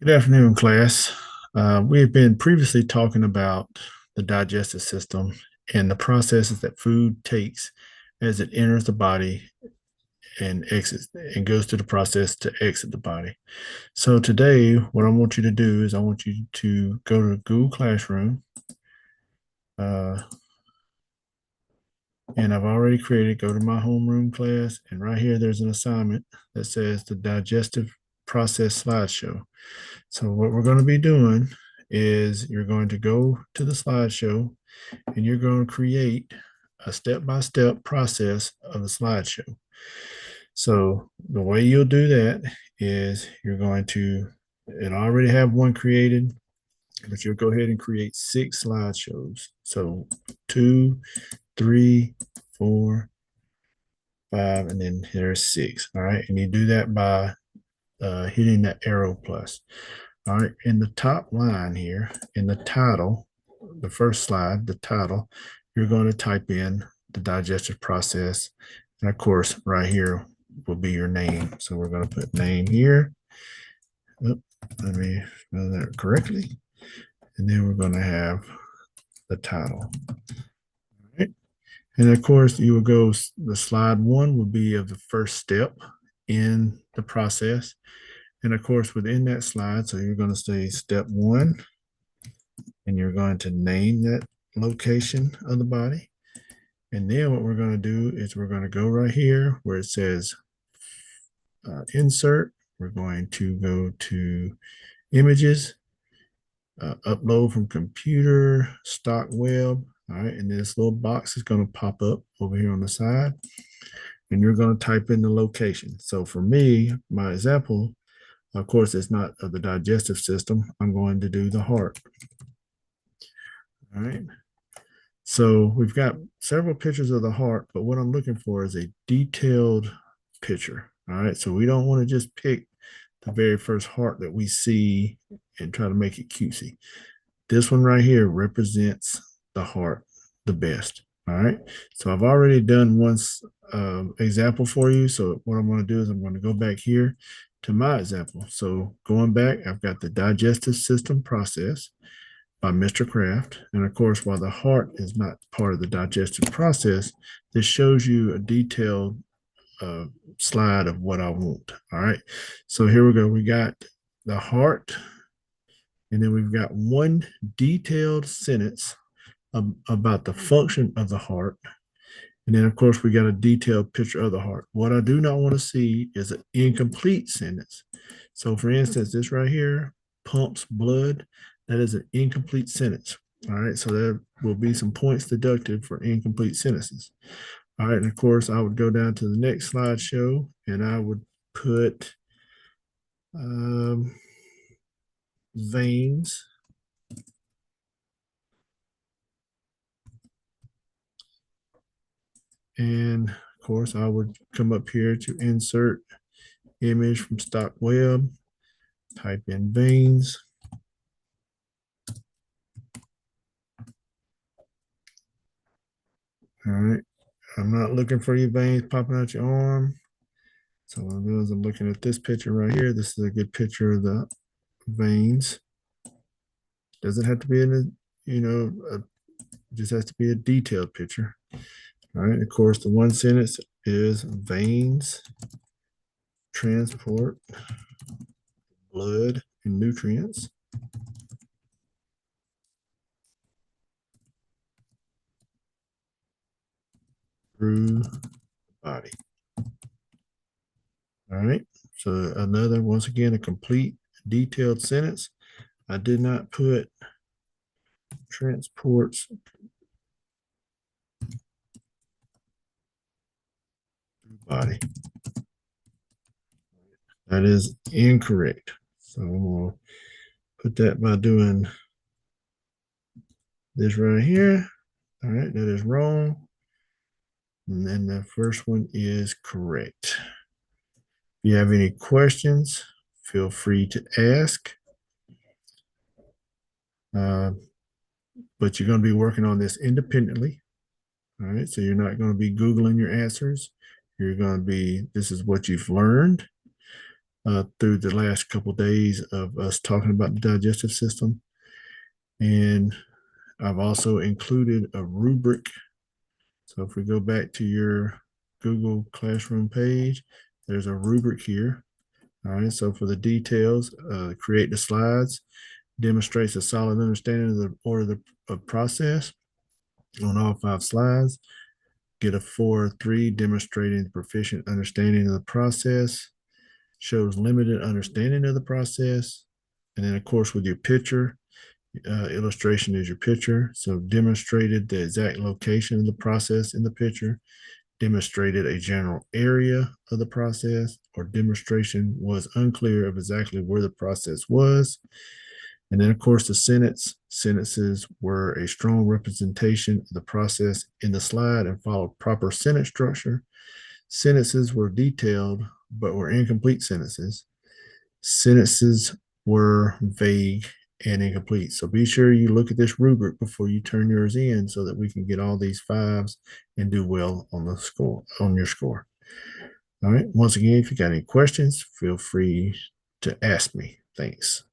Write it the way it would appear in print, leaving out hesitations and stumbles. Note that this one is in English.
Good afternoon, class. We've been previously talking about the digestive system and the processes that food takes as it enters the body and exits and goes through the process to exit the body. So today, what I want you to do is I want you to go to Google Classroom, uh, and I've already created. Go to my homeroom class, and right here there's an assignment that says the digestive process slideshow. So what we're going to be doing is you're going to go to the slideshow and you're going to create a step-by-step process of the slideshow. So the way you'll do that is you're going to, and I already have one created, but you'll go ahead and create 6 slideshows. So 2, 3, 4, 5, and then there's 6. All right. And you do that by hitting that arrow plus. All right, in the top line here, in the title, the first slide, the title, you're going to type in the digestive process. And of course, right here will be your name. So we're going to put name here. Oop, let me spell that correctly. And then we're going to have the title. All right. And of course, you will go, the slide 1 will be of the first step in the process. And of course, within that slide, so you're going to say step 1, and you're going to name that location of the body. And then what we're going to do is we're going to go right here where it says insert. We're going to go to images, upload from computer, stock web. All right. And this little box is going to pop up over here on the side. And you're going to type in the location. So for me, my example, of course, it's not of the digestive system. I'm going to do the heart. All right. So we've got several pictures of the heart, but what I'm looking for is a detailed picture. All right. So we don't want to just pick the very first heart that we see and try to make it cutesy. This one right here represents the heart the best. All right. So I've already done one example for you. So what I'm going to do is I'm going to go back here to my example. So going back, I've got the digestive system process by Mr. Kraft. And of course, while the heart is not part of the digestive process, this shows you a detailed uh, slide of what I want. All right. So here we go. We got the heart, and then we've got one detailed sentence about the function of the heart. And then, of course, we got a detailed picture of the heart. What I do not want to see is an incomplete sentence. So, for instance, this right here, pumps blood, that is an incomplete sentence. All right. So, there will be some points deducted for incomplete sentences. All right. And of course, I would go down to the next slideshow and I would put um, veins. And of course, I would come up here to insert image from stock web, type in veins. All right. I'm not looking for your veins popping out your arm. So what I'm doing is I'm looking at this picture right here. This is a good picture of the veins. Doesn't have to be in a, just has to be a detailed picture. All right. Of course, the one sentence is veins transport blood and nutrients through the body. All right. So another, once again, a complete detailed sentence. I did not put transports body. That is incorrect. So I'm going to put that by doing this right here. All right, that is wrong. And then the first one is correct. If you have any questions, feel free to ask. But you're going to be working on this independently. All right, so you're not going to be Googling your answers. You're going to be, this is what you've learned. through the last couple of days of us talking about the digestive system. And I've also included a rubric. So if we go back to your Google Classroom page, there's a rubric here. All right, so for the details, create the slides, demonstrates a solid understanding of the order of process on all 5 slides. Get a 4-3 demonstrating proficient understanding of the process, shows limited understanding of the process. And then, of course, with your picture, illustration is your picture. So demonstrated the exact location of the process in the picture, demonstrated a general area of the process, or demonstration was unclear of exactly where the process was. And then, of course, the sentences were a strong representation of the process in the slide and followed proper sentence structure. Sentences were detailed, but were incomplete sentences. Sentences were vague and incomplete. So be sure you look at this rubric before you turn yours in so that we can get all these 5s and do well on the score, on your score. All right. Once again, if you got any questions, feel free to ask me. Thanks.